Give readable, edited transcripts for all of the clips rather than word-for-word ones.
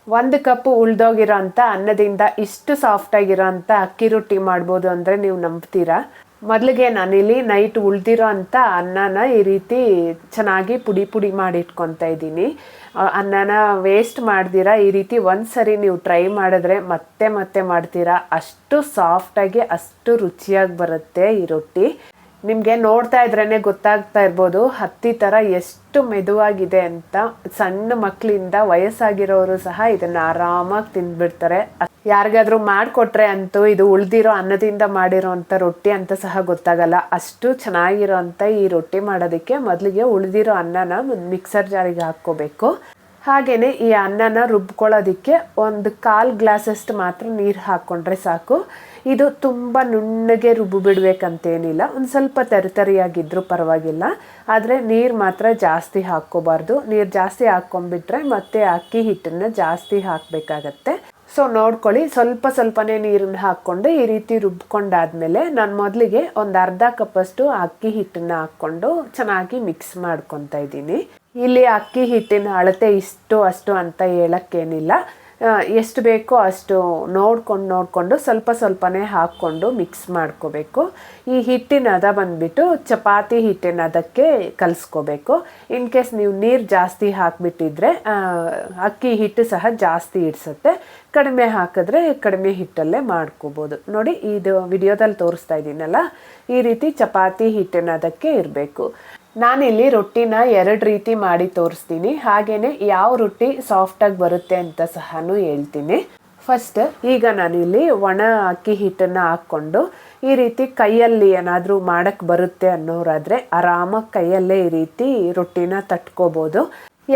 1 cup ಉಳ್ದೋಗಿರೋ ಅಂಥ ಅನ್ನದಿಂದ ಇಷ್ಟು ಸಾಫ್ಟಾಗಿರೋ ಅಂಥ ಅಕ್ಕಿ ರೊಟ್ಟಿ ಮಾಡ್ಬೋದು ಅಂದರೆ ನೀವು ನಂಬ್ತೀರಾ? ಮೊದಲಿಗೆ ನಾನಿಲ್ಲಿ ನೈಟ್ ಉಳಿದಿರೋ ಅಂಥ ಅನ್ನನ ಈ ರೀತಿ ಚೆನ್ನಾಗಿ ಪುಡಿ ಮಾಡಿ ಇಟ್ಕೊತಾ ಇದ್ದೀನಿ. ಅನ್ನನ ವೇಸ್ಟ್ ಮಾಡ್ದಿರಾ ಈ ರೀತಿ ಒಂದು ಸರಿ ನೀವು ಟ್ರೈ ಮಾಡಿದ್ರೆ ಮತ್ತೆ ಮತ್ತೆ ಮಾಡ್ತೀರಾ. ಅಷ್ಟು ಸಾಫ್ಟಾಗಿ ಅಷ್ಟು ರುಚಿಯಾಗಿ ಬರುತ್ತೆ ಈ ರೊಟ್ಟಿ. ನಿಮಗೆ ನೋಡ್ತಾ ಇದ್ರೇ ಗೊತ್ತಾಗ್ತಾ ಇರ್ಬೋದು ಹತ್ತಿ ಥರ ಎಷ್ಟು ಮೆದುವಾಗಿದೆ ಅಂತ. ಸಣ್ಣ ಮಕ್ಕಳಿಂದ ವಯಸ್ಸಾಗಿರೋರು ಸಹ ಇದನ್ನು ಆರಾಮಾಗಿ ತಿಂದ್ಬಿಡ್ತಾರೆ. ಯಾರಿಗಾದ್ರೂ ಮಾಡಿಕೊಟ್ರೆ ಅಂತೂ ಇದು ಉಳಿದಿರೋ ಅನ್ನದಿಂದ ಮಾಡಿರೋ ಅಂಥ ರೊಟ್ಟಿ ಅಂತ ಸಹ ಗೊತ್ತಾಗಲ್ಲ. ಅಷ್ಟು ಚೆನ್ನಾಗಿರೋ ಅಂಥ ಈ ರೊಟ್ಟಿ ಮಾಡೋದಕ್ಕೆ ಮೊದಲಿಗೆ ಉಳಿದಿರೋ ಅನ್ನನ ಮಿಕ್ಸರ್ ಜಾರಿಗೆ ಹಾಕ್ಕೋಬೇಕು. ಹಾಗೆಯೇ ಈ ಅನ್ನನ ರುಬ್ಕೊಳ್ಳೋದಕ್ಕೆ 1/4 ಗ್ಲಾಸಷ್ಟು ಮಾತ್ರ ನೀರು ಹಾಕ್ಕೊಂಡ್ರೆ ಸಾಕು. ಇದು ತುಂಬ ನುಣ್ಣಗೆ ರುಬ್ಬು ಬಿಡಬೇಕಂತೇನಿಲ್ಲ, ಒಂದು ಸ್ವಲ್ಪ ತರಿಯಾಗಿದ್ದರೂ ಪರವಾಗಿಲ್ಲ. ಆದರೆ ನೀರು ಮಾತ್ರ ಜಾಸ್ತಿ ಹಾಕ್ಕೋಬಾರ್ದು. ನೀರು ಜಾಸ್ತಿ ಹಾಕ್ಕೊಂಡ್ಬಿಟ್ರೆ ಮತ್ತೆ ಅಕ್ಕಿ ಹಿಟ್ಟನ್ನು ಜಾಸ್ತಿ ಹಾಕಬೇಕಾಗತ್ತೆ. ಸೊ ನೋಡ್ಕೊಳ್ಳಿ, ಸ್ವಲ್ಪನೇ ನೀರನ್ನು ಹಾಕ್ಕೊಂಡು ಈ ರೀತಿ ರುಬ್ಕೊಂಡಾದ್ಮೇಲೆ ನಾನು ಮೊದಲಿಗೆ ಒಂದು ಅರ್ಧ ಕಪ್ಪಷ್ಟು ಅಕ್ಕಿ ಹಿಟ್ಟನ್ನು ಹಾಕ್ಕೊಂಡು ಚೆನ್ನಾಗಿ ಮಿಕ್ಸ್ ಮಾಡ್ಕೊತಾ ಇದ್ದೀನಿ. ಇಲ್ಲಿ ಅಕ್ಕಿ ಹಿಟ್ಟಿನ ಅಳತೆ ಇಷ್ಟು ಅಷ್ಟು ಅಂತ ಹೇಳೋಕ್ಕೇನಿಲ್ಲ, ಎಷ್ಟು ಬೇಕೋ ಅಷ್ಟು ನೋಡಿಕೊಂಡು ಸ್ವಲ್ಪನೇ ಹಾಕ್ಕೊಂಡು ಮಿಕ್ಸ್ ಮಾಡ್ಕೋಬೇಕು. ಈ ಹಿಟ್ಟಿನ ಹದ ಬಂದುಬಿಟ್ಟು ಚಪಾತಿ ಹಿಟ್ಟಿನ ಹದಕ್ಕೆ ಕಲಿಸ್ಕೋಬೇಕು. ಇನ್ ಕೇಸ್ ನೀವು ನೀರು ಜಾಸ್ತಿ ಹಾಕಿಬಿಟ್ಟಿದ್ರೆ ಅಕ್ಕಿ ಹಿಟ್ಟು ಸಹ ಜಾಸ್ತಿ ಇಡ್ಸುತ್ತೆ. ಕಡಿಮೆ ಹಾಕಿದ್ರೆ ಕಡಿಮೆ ಹಿಟ್ಟಲ್ಲೇ ಮಾಡ್ಕೋಬೋದು. ನೋಡಿ, ಇದು ವಿಡಿಯೋದಲ್ಲಿ ತೋರಿಸ್ತಾ ಇದ್ದೀನಲ್ಲ, ಈ ರೀತಿ ಚಪಾತಿ ಹಿಟ್ಟಿನ ಹದಕ್ಕೆ ಇರಬೇಕು. ನಾನಿಲ್ಲಿ ರೊಟ್ಟಿನ 2 ರೀತಿ ಮಾಡಿ ತೋರಿಸ್ತೀನಿ. ಹಾಗೆಯೇ ಯಾವ ರೊಟ್ಟಿ ಸಾಫ್ಟಾಗಿ ಬರುತ್ತೆ ಅಂತ ಸಹ ಹೇಳ್ತೀನಿ. ಫಸ್ಟ್ ಈಗ ನಾನಿಲ್ಲಿ ಒಣ ಅಕ್ಕಿ ಹಿಟ್ಟನ್ನು ಹಾಕ್ಕೊಂಡು ಈ ರೀತಿ ಕೈಯಲ್ಲಿ ಏನಾದರೂ ಮಾಡೋಕ್ಕೆ ಬರುತ್ತೆ ಅನ್ನೋರಾದರೆ ಆರಾಮಾಗಿ ಕೈಯಲ್ಲೇ ಈ ರೀತಿ ರೊಟ್ಟಿನ ತಟ್ಕೋಬೋದು.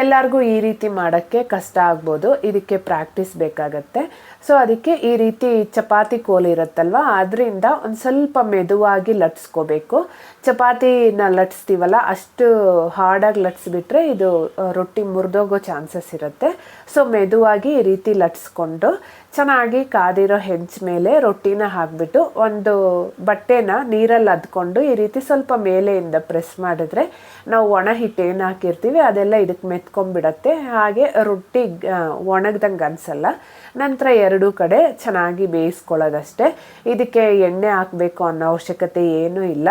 ಎಲ್ಲರಿಗೂ ಈ ರೀತಿ ಮಾಡೋಕ್ಕೆ ಕಷ್ಟ ಆಗ್ಬೋದು, ಇದಕ್ಕೆ ಪ್ರಾಕ್ಟೀಸ್ ಬೇಕಾಗತ್ತೆ. ಸೊ ಅದಕ್ಕೆ ಈ ರೀತಿ ಚಪಾತಿ ಕೋಲು ಇರುತ್ತಲ್ವ, ಅದರಿಂದ ಒಂದು ಸ್ವಲ್ಪ ಮೆದುವಾಗಿ ಲಟ್ಸ್ಕೋಬೇಕು. ಚಪಾತಿನ ಲಟ್ಸ್ತೀವಲ್ಲ ಅಷ್ಟು ಹಾರ್ಡಾಗಿ ಲಟ್ಸ್ಬಿಟ್ರೆ ಇದು ರೊಟ್ಟಿ ಮುರಿದೋಗೋ ಚಾನ್ಸಸ್ ಇರುತ್ತೆ. ಸೊ ಮೆದುವಾಗಿ ಈ ರೀತಿ ಲಟ್ಸ್ಕೊಂಡು ಚೆನ್ನಾಗಿ ಕಾದಿರೋ ಹೆಂಚ ಮೇಲೆ ರೊಟ್ಟಿನ ಹಾಕಿಬಿಟ್ಟು ಒಂದು ಬಟ್ಟೆನ ನೀರಲ್ಲಿ ಅದ್ಕೊಂಡು ಈ ರೀತಿ ಸ್ವಲ್ಪ ಮೇಲೆಯಿಂದ ಪ್ರೆಸ್ ಮಾಡಿದ್ರೆ ನಾವು ಒಣ ಹಿಟ್ಟು ಏನು ಹಾಕಿರ್ತೀವಿ ಅದೆಲ್ಲ ಇದಕ್ಕೆ ಮೆತ್ಕೊಂಡ್ಬಿಡತ್ತೆ. ಹಾಗೆ ರೊಟ್ಟಿ ಒಣಗ್ದಂಗೆ ಅನಿಸಲ್ಲ. ನಂತರ 2 ಕಡೆ ಚೆನ್ನಾಗಿ ಬೇಯಿಸ್ಕೊಳ್ಳೋದಷ್ಟೇ. ಇದಕ್ಕೆ ಎಣ್ಣೆ ಹಾಕಬೇಕು ಅನ್ನೋ ಅವಶ್ಯಕತೆ ಏನೂ ಇಲ್ಲ.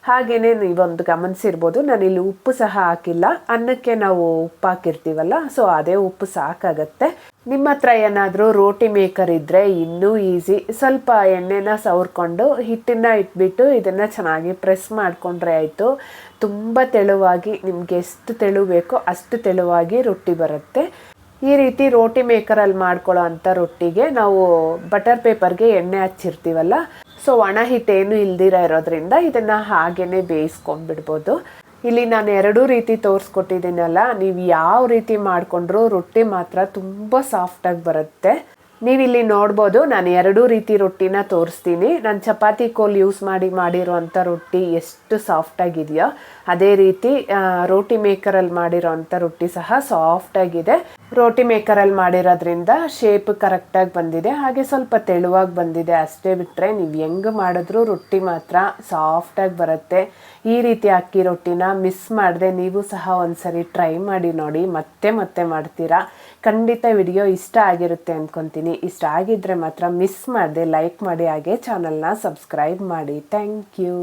ಹಾಗೆಯೇ ನೀವೊಂದು ಗಮನಿಸಿರ್ಬೋದು, ನಾನಿಲ್ಲಿ ಉಪ್ಪು ಸಹ ಹಾಕಿಲ್ಲ. ಅನ್ನಕ್ಕೆ ನಾವು ಉಪ್ಪು ಹಾಕಿರ್ತೀವಲ್ಲ, ಸೊ ಅದೇ ಉಪ್ಪು ಸಾಕಾಗತ್ತೆ. ನಿಮ್ಮ ಹತ್ರ ಏನಾದರೂ ರೋಟಿ ಮೇಕರ್ ಇದ್ದರೆ ಇನ್ನೂ ಈಸಿ. ಸ್ವಲ್ಪ ಎಣ್ಣೆನ ಸವರ್ಕೊಂಡು ಹಿಟ್ಟನ್ನು ಇಟ್ಬಿಟ್ಟು ಇದನ್ನು ಚೆನ್ನಾಗಿ ಪ್ರೆಸ್ ಮಾಡಿಕೊಂಡ್ರೆ ಆಯಿತು. ತುಂಬ ತೆಳುವಾಗಿ, ನಿಮಗೆ ಎಷ್ಟು ತೆಳು ಬೇಕೋ ಅಷ್ಟು ತೆಳುವಾಗಿ ರೊಟ್ಟಿ ಬರುತ್ತೆ. ಈ ರೀತಿ ರೋಟಿ ಮೇಕರಲ್ಲಿ ಮಾಡ್ಕೊಳ್ಳೋ ಅಂಥ ರೊಟ್ಟಿಗೆ ನಾವು ಬಟರ್ ಪೇಪರ್ಗೆ ಎಣ್ಣೆ ಹಚ್ಚಿರ್ತೀವಲ್ಲ, ಸೊ ಒಣ ಹಿಟ್ಟೇನು ಇಲ್ದಿರ ಇರೋದ್ರಿಂದ ಇದನ್ನು ಹಾಗೇ ಬೇಯಿಸ್ಕೊಂಡ್ಬಿಡ್ಬೋದು. ಇಲ್ಲಿ ನಾನು 2 ರೀತಿ ತೋರಿಸ್ಕೊಟ್ಟಿದ್ದೀನಲ್ಲ, ನೀವು ಯಾವ ರೀತಿ ಮಾಡಿಕೊಂಡ್ರೂ ರೊಟ್ಟಿ ಮಾತ್ರ ತುಂಬ ಸಾಫ್ಟಾಗಿ ಬರುತ್ತೆ. ನೀವಿಲ್ಲಿ ನೋಡ್ಬೋದು, ನಾನು 2 ರೀತಿ ರೊಟ್ಟಿನ ತೋರಿಸ್ತೀನಿ. ನಾನು ಚಪಾತಿ ಕೋಲ್ ಯೂಸ್ ಮಾಡಿರೋವಂಥ ರೊಟ್ಟಿ ಎಷ್ಟು ಸಾಫ್ಟಾಗಿದೆಯೋ ಅದೇ ರೀತಿ ರೋಟಿ ಮೇಕರಲ್ಲಿ ಮಾಡಿರೋವಂಥ ರೊಟ್ಟಿ ಸಹ ಸಾಫ್ಟಾಗಿದೆ. ರೋಟಿ ಮೇಕರಲ್ಲಿ ಮಾಡಿರೋದ್ರಿಂದ ಶೇಪ್ ಕರೆಕ್ಟಾಗಿ ಬಂದಿದೆ, ಹಾಗೆ ಸ್ವಲ್ಪ ತೆಳುವಾಗಿ ಬಂದಿದೆ ಅಷ್ಟೇ. ಬಿಟ್ಟರೆ ನೀವು ಹೆಂಗೆ ಮಾಡಿದ್ರೂ ರೊಟ್ಟಿ ಮಾತ್ರ ಸಾಫ್ಟಾಗಿ ಬರುತ್ತೆ. ಈ ರೀತಿ ಅಕ್ಕಿ ರೊಟ್ಟಿನ ಮಿಸ್ ಮಾಡದೆ ನೀವು ಸಹ ಒಂದ್ಸರಿ ಟ್ರೈ ಮಾಡಿ ನೋಡಿ, ಮತ್ತೆ ಮಾಡ್ತೀರಾ. ಖಂಡಿತ ವಿಡಿಯೋ ಇಷ್ಟ ಆಗಿರುತ್ತೆ ಅಂದ್ಕೊತೀನಿ. ಇಷ್ಟ ಆಗಿದ್ದರೆ ಮಾತ್ರ ಮಿಸ್ ಮಾಡದೆ ಲೈಕ್ ಮಾಡಿ, ಹಾಗೆ ಚಾನಲ್ನ ಸಬ್ಸ್ಕ್ರೈಬ್ ಮಾಡಿ. Thank you.